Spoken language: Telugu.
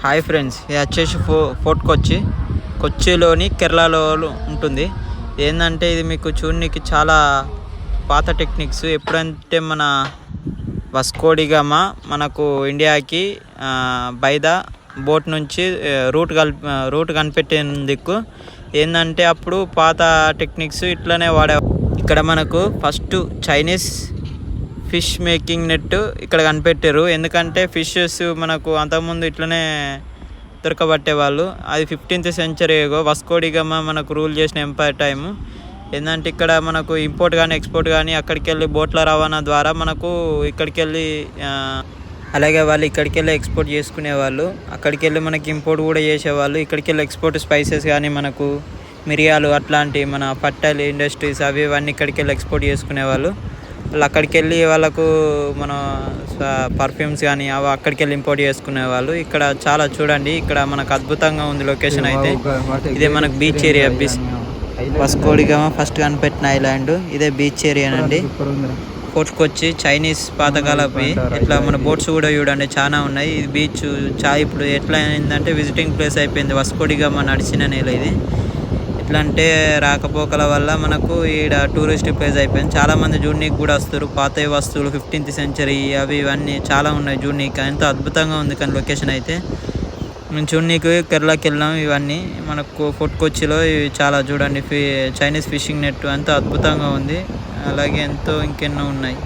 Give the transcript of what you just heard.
హాయ్ ఫ్రెండ్స్, ఇది వచ్చేసి ఫోర్ట్ కొచ్చిలోని కేరళలో ఉంటుంది. ఏంటంటే ఇది మీకు చూడడానికి చాలా పాత టెక్నిక్స్. ఎప్పుడంటే మన వాస్కోడిగామా మనకు ఇండియాకి బైదా బోట్ నుంచి రూట్ కనిపెట్టేందుకు ఏంటంటే అప్పుడు పాత టెక్నిక్స్ ఇట్లనే వాడే. ఇక్కడ మనకు first Chinese fish making net ఇక్కడ కనిపెట్టారు. ఎందుకంటే ఫిషెస్ మనకు అంతకుముందు ఇట్లనే దొరకబట్టేవాళ్ళు. అది 15th century వాస్కోడిగామా మనకు రూల్ చేసిన ఎంపైర్ టైము. ఏంటంటే ఇక్కడ మనకు ఇంపోర్ట్ కానీ ఎక్స్పోర్ట్ కానీ అక్కడికి వెళ్ళి బోట్ల రవాణా ద్వారా మనకు ఇక్కడికి వెళ్ళి అలాగే వాళ్ళు ఇక్కడికి వెళ్ళి ఎక్స్పోర్ట్ చేసుకునేవాళ్ళు. అక్కడికి వెళ్ళి మనకి ఇంపోర్ట్ కూడా చేసేవాళ్ళు. ఇక్కడికి వెళ్ళి ఎక్స్పోర్ట్ స్పైసెస్ కానీ మనకు మిరియాలు అట్లాంటి మన పట్టెలు ఇండస్ట్రీస్ అవి ఇవన్నీ ఇక్కడికి వెళ్ళి ఎక్స్పోర్ట్ చేసుకునేవాళ్ళు. వాళ్ళు అక్కడికి వెళ్ళి వాళ్ళకు మన పర్ఫ్యూమ్స్ కానీ అవి అక్కడికి వెళ్ళి ఇంపోర్ట్ చేసుకునేవాళ్ళు. ఇక్కడ చాలా చూడండి, ఇక్కడ మనకు అద్భుతంగా ఉంది లొకేషన్ అయితే. ఇదే మనకు బీచ్ ఏరియా. వాస్కోడిగామా ఫస్ట్ కనిపెట్టిన ఐలాండ్ ఇదే బీచ్ ఏరియా అండి. ఫోర్ట్ కొచ్చి చైనీస్ పాతకాలపి ఇట్లా మన బోట్స్ కూడా చూడండి చాలా ఉన్నాయి. ఇది బీచ్ ఇప్పుడు ఎట్లా అయిందంటే విజిటింగ్ ప్లేస్ అయిపోయింది. వాస్కోడిగామా నడిచిన నేల ఇది. ఎట్లా అంటే రాకపోకల వల్ల మనకు ఈడ టూరిస్ట్ ప్లేస్ అయిపోయింది. చాలామంది జూడ్నీకి కూడా వస్తారు. పాత వస్తువులు 15th century అవి ఇవన్నీ చాలా ఉన్నాయి జూడ్నీకి. ఎంతో అద్భుతంగా ఉంది కానీ లొకేషన్ అయితే. మేము జూడ్నీకి కేరళకి వెళ్ళాం. ఇవన్నీ మనకు ఫోర్ట్ కొచ్చిలో ఇవి చాలా చూడండి. చైనీస్ ఫిషింగ్ నెట్ ఎంతో అద్భుతంగా ఉంది. అలాగే ఎంతో ఇంకెన్నో ఉన్నాయి.